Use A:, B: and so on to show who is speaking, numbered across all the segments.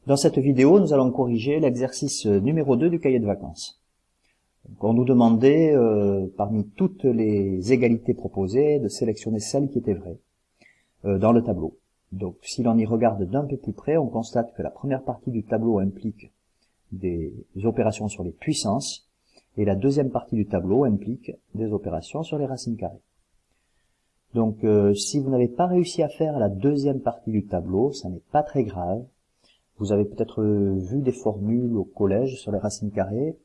A: Dans cette vidéo, nous allons corriger l'exercice numéro 2 du cahier de vacances. Donc, on nous demandait, parmi toutes les égalités proposées, de sélectionner celle qui était vraie dans le tableau. Donc, si l'on y regarde d'un peu plus près, on constate que la première partie du tableau implique des opérations sur les puissances, et la deuxième partie du tableau implique des opérations sur les racines carrées. Donc, si vous n'avez pas réussi à faire la deuxième partie du tableau, ça n'est pas très grave. Vous avez peut-être vu des formules au collège sur les racines carrées.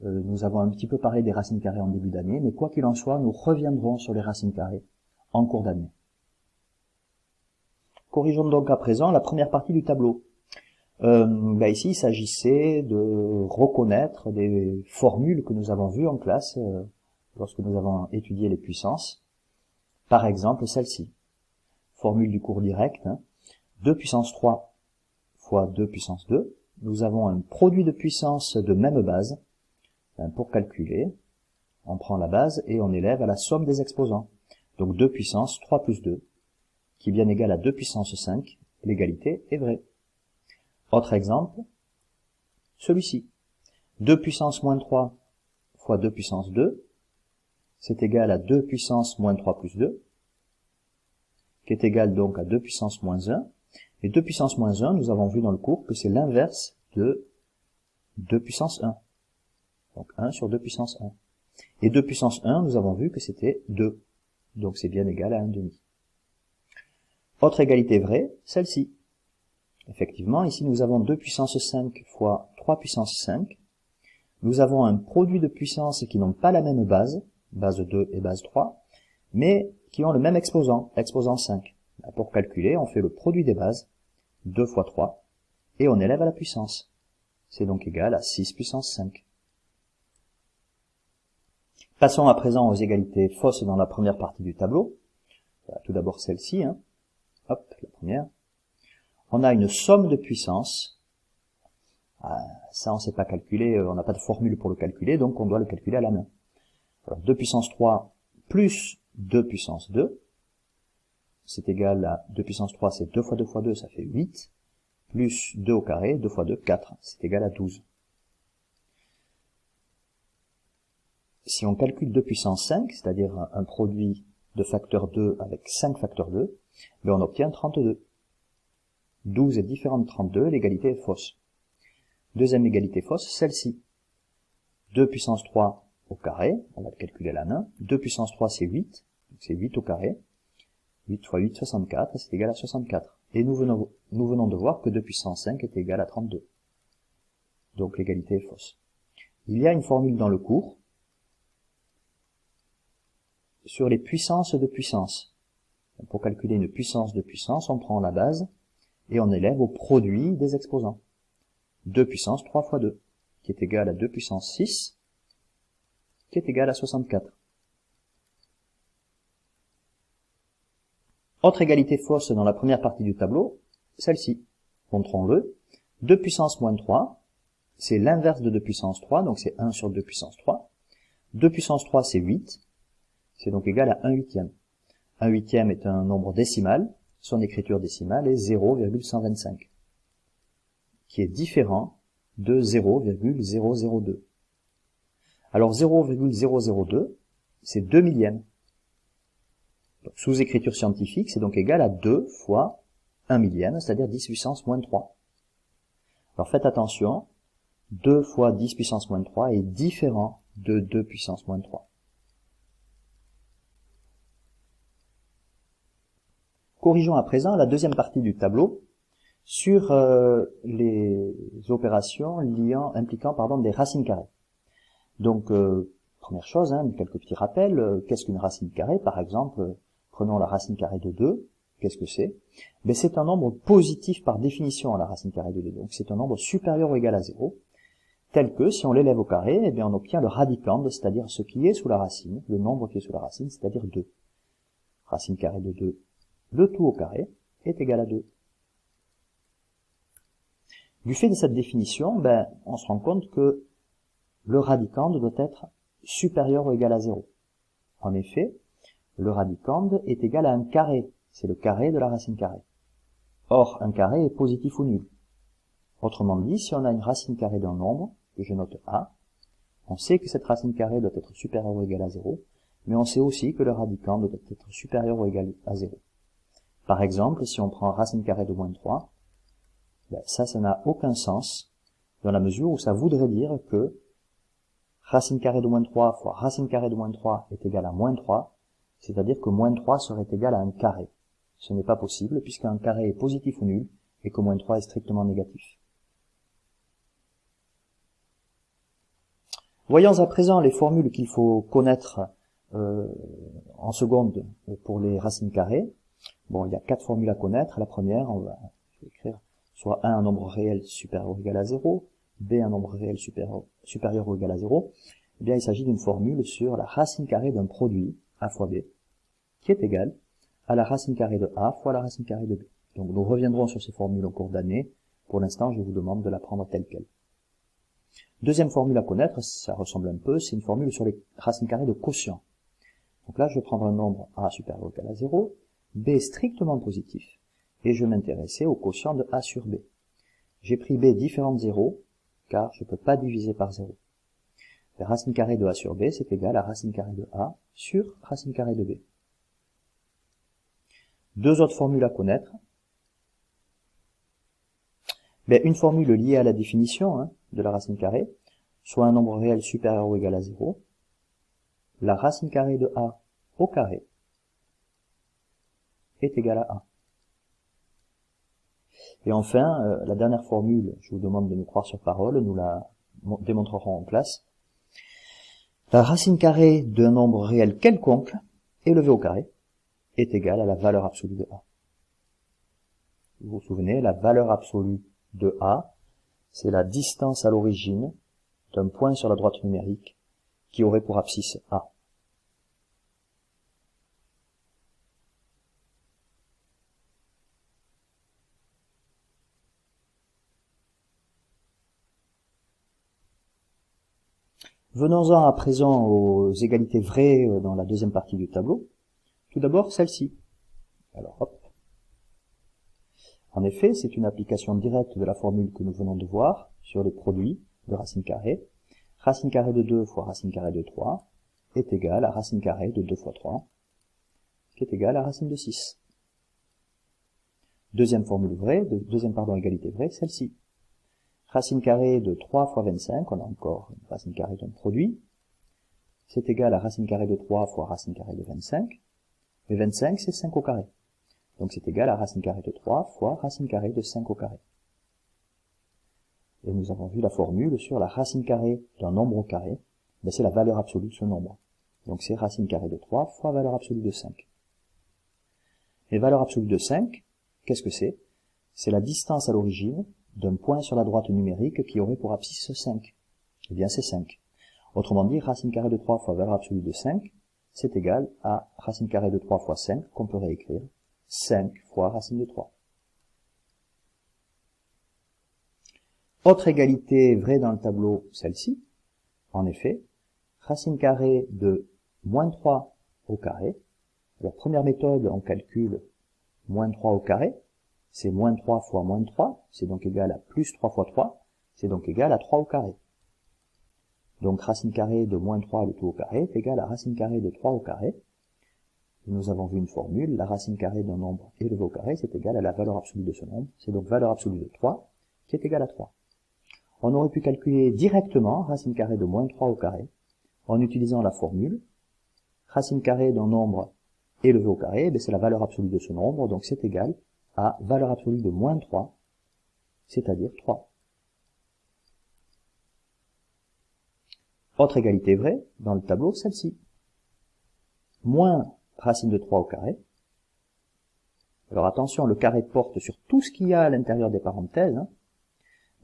A: Nous avons un petit peu parlé des racines carrées en début d'année, mais quoi qu'il en soit, nous reviendrons sur les racines carrées en cours d'année. Corrigeons donc à présent la première partie du tableau. Ici, il s'agissait de reconnaître des formules que nous avons vues en classe lorsque nous avons étudié les puissances. Par exemple, celle-ci. Formule du cours direct, 2 puissance 3 fois 2 puissance 2. Nous avons un produit de puissance de même base. Pour calculer, on prend la base et on élève à la somme des exposants. Donc 2 puissance 3 plus 2, qui est bien égal à 2 puissance 5. L'égalité est vraie. Autre exemple, celui-ci. 2 puissance moins 3 fois 2 puissance 2, c'est égal à 2 puissance moins 3 plus 2, qui est égal donc à 2 puissance moins 1. Et 2 puissance moins 1, nous avons vu dans le cours que c'est l'inverse de 2 puissance 1. Donc 1 sur 2 puissance 1. Et 2 puissance 1, nous avons vu que c'était 2. Donc c'est bien égal à 1 demi. Autre égalité vraie, celle-ci. Effectivement, ici nous avons 2 puissance 5 fois 3 puissance 5. Nous avons un produit de puissances qui n'ont pas la même base 2 et base 3, mais qui ont le même exposant, exposant 5. Pour calculer, on fait le produit des bases, 2 fois 3, et on élève à la puissance. C'est donc égal à 6 puissance 5. Passons à présent aux égalités fausses dans la première partie du tableau. Voilà, tout d'abord celle-ci, Hop, la première. On a une somme de puissances. Ça, on ne sait pas calculer, on n'a pas de formule pour le calculer, donc on doit le calculer à la main. Alors, 2 puissance 3 plus 2 puissance 2, c'est égal à 2 puissance 3, c'est 2 fois 2 fois 2, ça fait 8, plus 2 au carré, 2 fois 2, 4, c'est égal à 12. Si on calcule 2 puissance 5, c'est-à-dire un produit de facteur 2 avec 5 facteurs 2, on obtient 32. 12 est différent de 32, l'égalité est fausse. Deuxième égalité fausse, celle-ci. 2 puissance 3 au carré, on va le calculer à la main. 2 puissance 3 c'est 8, donc c'est 8 au carré. 8 fois 8, 64, c'est égal à 64. Et nous venons de voir que 2 puissance 5 est égal à 32. Donc l'égalité est fausse. Il y a une formule dans le cours sur les puissances de puissance. Pour calculer une puissance de puissance, on prend la base et on élève au produit des exposants. 2 puissance 3 fois 2, qui est égal à 2 puissance 6, qui est égal à 64. Autre égalité fausse dans la première partie du tableau, celle-ci. Montrons-le. 2 puissance moins 3, c'est l'inverse de 2 puissance 3, donc c'est 1 sur 2 puissance 3. 2 puissance 3, c'est 8, c'est donc égal à 1 huitième. 1 huitième est un nombre décimal, son écriture décimale est 0,125, qui est différent de 0,002. Alors 0,002, c'est 2 millièmes. Sous écriture scientifique, c'est donc égal à 2 fois 1 millième, c'est-à-dire 10 puissance moins 3. Alors faites attention, 2 fois 10 puissance moins 3 est différent de 2 puissance moins 3. Corrigeons à présent la deuxième partie du tableau sur les opérations impliquant des racines carrées. Donc, première chose, quelques petits rappels. Qu'est-ce qu'une racine carrée? Par exemple, prenons la racine carrée de 2. Qu'est-ce que c'est? C'est un nombre positif par définition à la racine carrée de 2. Donc, c'est un nombre supérieur ou égal à 0, tel que, si on l'élève au carré, on obtient le radicande, c'est-à-dire ce qui est sous la racine, le nombre qui est sous la racine, c'est-à-dire 2. Racine carrée de 2, le tout au carré, est égal à 2. Du fait de cette définition, on se rend compte que le radicande doit être supérieur ou égal à 0. En effet, le radicande est égal à un carré. C'est le carré de la racine carrée. Or, un carré est positif ou nul. Autrement dit, si on a une racine carrée d'un nombre, que je note A, on sait que cette racine carrée doit être supérieure ou égale à 0, mais on sait aussi que le radicand doit être supérieur ou égal à 0. Par exemple, si on prend racine carrée de moins 3, ben ça n'a aucun sens, dans la mesure où ça voudrait dire que racine carrée de moins 3 fois racine carrée de moins 3 est égal à moins 3, c'est-à-dire que moins 3 serait égal à un carré. Ce n'est pas possible, puisqu'un carré est positif ou nul, et que moins 3 est strictement négatif. Voyons à présent les formules qu'il faut connaître en seconde pour les racines carrées. Bon, il y a 4 formules à connaître. La première, on va écrire soit A un nombre réel supérieur ou égal à 0, B un nombre réel supérieur ou égal à 0. Eh bien, il s'agit d'une formule sur la racine carrée d'un produit, A fois B, qui est égal à la racine carrée de A fois la racine carrée de B. Donc nous reviendrons sur ces formules au cours d'année. Pour l'instant, je vous demande de la prendre telle quelle. Deuxième formule à connaître, ça ressemble un peu, c'est une formule sur les racines carrées de quotient. Donc là, je vais prendre un nombre A supérieur ou égal à 0, B strictement positif, et je vais m'intéresser au quotient de A sur B. J'ai pris B différent de 0, car je ne peux pas diviser par 0. La racine carrée de A sur B, c'est égal à racine carrée de A sur racine carrée de B. Deux autres formules à connaître. Une formule liée à la définition de la racine carrée, soit un nombre réel supérieur ou égal à 0, la racine carrée de A au carré est égale à 1. Et enfin, la dernière formule, je vous demande de me croire sur parole, nous la démontrerons en classe. La racine carrée d'un nombre réel quelconque, élevé au carré, est égale à la valeur absolue de A. Vous vous souvenez, la valeur absolue de A, c'est la distance à l'origine d'un point sur la droite numérique qui aurait pour abscisse A. Venons-en à présent aux égalités vraies dans la deuxième partie du tableau. Tout d'abord, celle-ci. Alors, hop. En effet, c'est une application directe de la formule que nous venons de voir sur les produits de racine carrée. Racine carrée de 2 fois racine carrée de 3 est égale à racine carrée de 2 fois 3, qui est égale à racine de 6. Deuxième égalité vraie, celle-ci. Racine carrée de 3 fois 25, on a encore une racine carrée d'un produit, c'est égal à racine carrée de 3 fois racine carrée de 25, mais 25 c'est 5 au carré. Donc c'est égal à racine carrée de 3 fois racine carrée de 5 au carré. Et nous avons vu la formule sur la racine carrée d'un nombre au carré, c'est la valeur absolue de ce nombre. Donc c'est racine carrée de 3 fois valeur absolue de 5. Et valeur absolue de 5, qu'est-ce que c'est? C'est la distance à l'origine d'un point sur la droite numérique qui aurait pour abscisse 5. Eh bien c'est 5. Autrement dit, racine carrée de 3 fois valeur absolue de 5, c'est égal à racine carrée de 3 fois 5, qu'on peut réécrire 5 fois racine de 3. Autre égalité vraie dans le tableau, celle-ci. En effet, racine carrée de moins 3 au carré. Alors, première méthode, on calcule moins 3 au carré. C'est moins 3 fois moins 3, c'est donc égal à plus 3 fois 3, c'est donc égal à 3 au carré. Donc racine carrée de moins 3 le tout au carré est égal à racine carrée de 3 au carré. Et nous avons vu une formule, la racine carrée d'un nombre élevé au carré, c'est égal à la valeur absolue de ce nombre, c'est donc valeur absolue de 3, qui est égale à 3. On aurait pu calculer directement racine carrée de moins 3 au carré, en utilisant la formule, racine carrée d'un nombre élevé au carré, c'est la valeur absolue de ce nombre, donc c'est égal à valeur absolue de moins 3, c'est-à-dire 3. Autre égalité vraie, dans le tableau, celle-ci. Moins racine de 3 au carré. Alors attention, le carré porte sur tout ce qu'il y a à l'intérieur des parenthèses,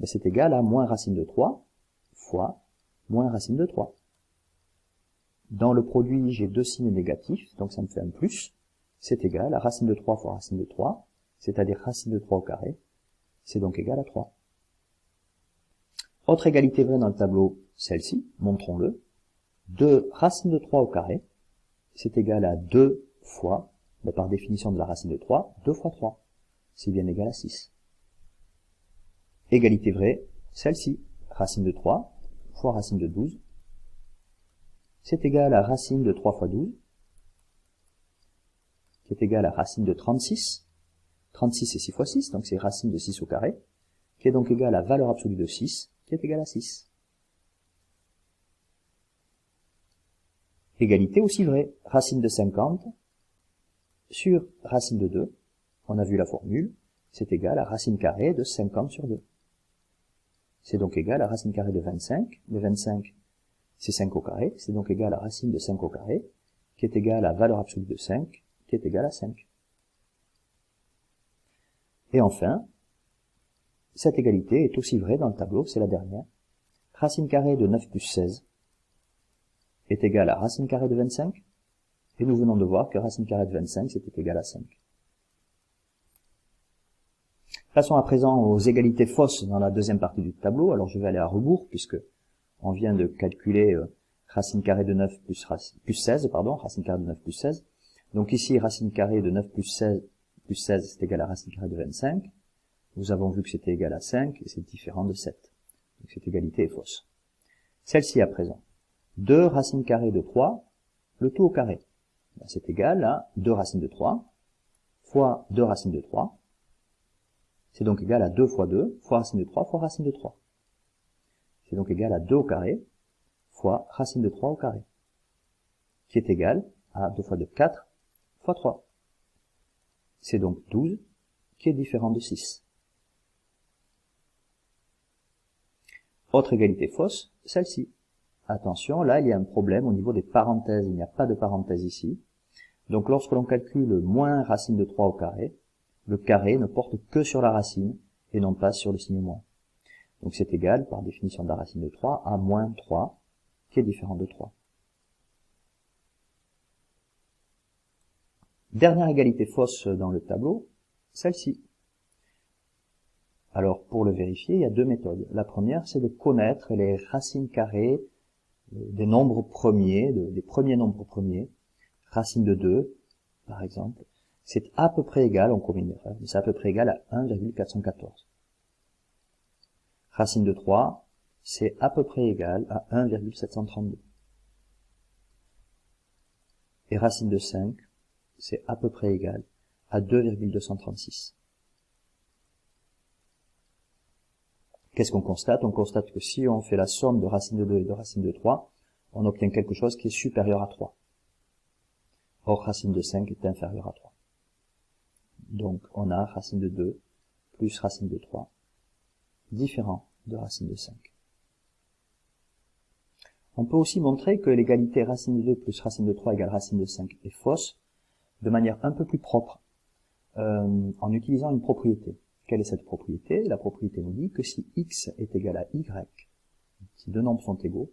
A: c'est égal à moins racine de 3 fois moins racine de 3. Dans le produit, j'ai deux signes négatifs, donc ça me fait un plus. C'est égal à racine de 3 fois racine de 3, c'est-à-dire racine de 3 au carré, c'est donc égal à 3. Autre égalité vraie dans le tableau, celle-ci, montrons-le. 2 racine de 3 au carré, c'est égal à 2 fois, par définition de la racine de 3, 2 fois 3, c'est bien égal à 6. Égalité vraie, celle-ci, racine de 3 fois racine de 12, c'est égal à racine de 3 fois 12, qui est égal à racine de 36. 36 c'est 6 fois 6, donc c'est racine de 6 au carré, qui est donc égal à valeur absolue de 6, qui est égal à 6. Égalité aussi vraie, racine de 50 sur racine de 2, on a vu la formule, c'est égal à racine carrée de 50 sur 2. C'est donc égal à racine carrée de 25, le 25 c'est 5 au carré, c'est donc égal à racine de 5 au carré, qui est égal à valeur absolue de 5, qui est égal à 5. Et enfin, cette égalité est aussi vraie dans le tableau, c'est la dernière. Racine carrée de 9 plus 16 est égal à racine carrée de 25, et nous venons de voir que racine carrée de 25 c'était égal à 5. Passons à présent aux égalités fausses dans la deuxième partie du tableau. Alors je vais aller à rebours, puisque on vient de calculer racine carrée de 9 plus 16, racine carrée de 9 plus 16. Donc ici, racine carrée de 9 plus 16 c'est égal à racine carrée de 25. Nous avons vu que c'était égal à 5, et c'est différent de 7. Donc cette égalité est fausse. Celle-ci à présent. 2 racine carrée de 3, le tout au carré. C'est égal à 2 racines de 3 fois 2 racines de 3. C'est donc égal à 2 fois 2 fois racine de 3 fois racine de 3. C'est donc égal à 2 au carré fois racine de 3 au carré, qui est égal à 2 fois 2, 4 fois 3. C'est donc 12, qui est différent de 6. Autre égalité fausse, celle-ci. Attention, là il y a un problème au niveau des parenthèses, il n'y a pas de parenthèse ici. Donc lorsque l'on calcule moins racine de 3 au carré, le carré ne porte que sur la racine et non pas sur le signe moins. Donc c'est égal, par définition de la racine de 3, à moins 3, qui est différent de 3. Dernière égalité fausse dans le tableau, celle-ci. Alors pour le vérifier, il y a deux méthodes. La première, c'est de connaître les racines carrées des nombres premiers, des premiers nombres premiers. Racine de 2, par exemple, c'est à peu près égal, on commet une erreur, mais c'est à peu près égal à 1,414. Racine de 3, c'est à peu près égal à 1,732. Et racine de 5, c'est à peu près égal à 2,236. Qu'est-ce qu'on constate? On constate que si on fait la somme de racine de 2 et de racine de 3, on obtient quelque chose qui est supérieur à 3. Or, racine de 5 est inférieure à 3. Donc, on a racine de 2 plus racine de 3, différent de racine de 5. On peut aussi montrer que l'égalité racine de 2 plus racine de 3 égale racine de 5 est fausse, de manière un peu plus propre, en utilisant une propriété. Quelle est cette propriété? La propriété nous dit que si x est égal à y, si deux nombres sont égaux,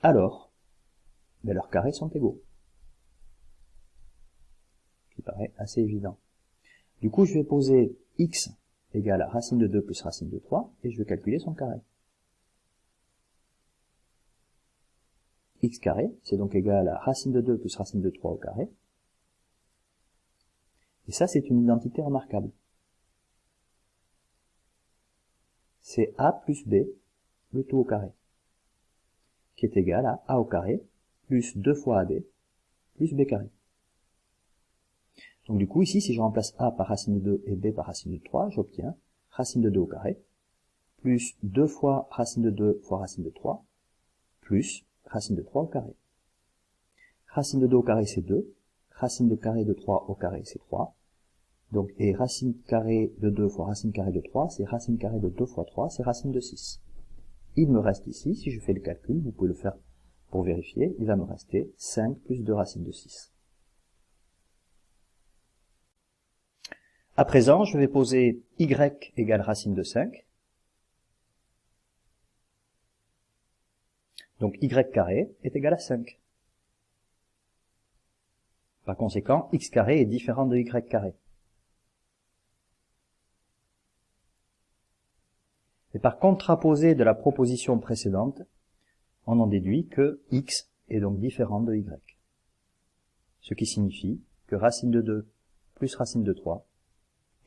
A: alors leurs carrés sont égaux. Ce qui paraît assez évident. Du coup, je vais poser x égale à racine de 2 plus racine de 3, et je vais calculer son carré. X carré, c'est donc égal à racine de 2 plus racine de 3 au carré. Et ça, c'est une identité remarquable. C'est a plus b, le tout au carré, qui est égal à a au carré, plus 2 fois ab, plus b carré. Donc du coup, ici, si je remplace a par racine de 2 et b par racine de 3, j'obtiens racine de 2 au carré, plus 2 fois racine de 2 fois racine de 3, plus racine de 3 au carré. Racine de 2 au carré, c'est 2. Racine de carré de 3 au carré, c'est 3. Donc, et racine carrée de 2 fois racine carrée de 3, c'est racine carrée de 2 fois 3, c'est racine de 6. Il me reste ici, si je fais le calcul, vous pouvez le faire pour vérifier, il va me rester 5 plus 2 racine de 6. À présent, je vais poser y égale racine de 5. Donc y carré est égal à 5. Par conséquent, x carré est différent de y carré. Et par contraposé de la proposition précédente, on en déduit que x est donc différent de y. Ce qui signifie que racine de 2 plus racine de 3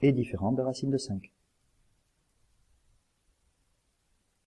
A: est différent de racine de 5.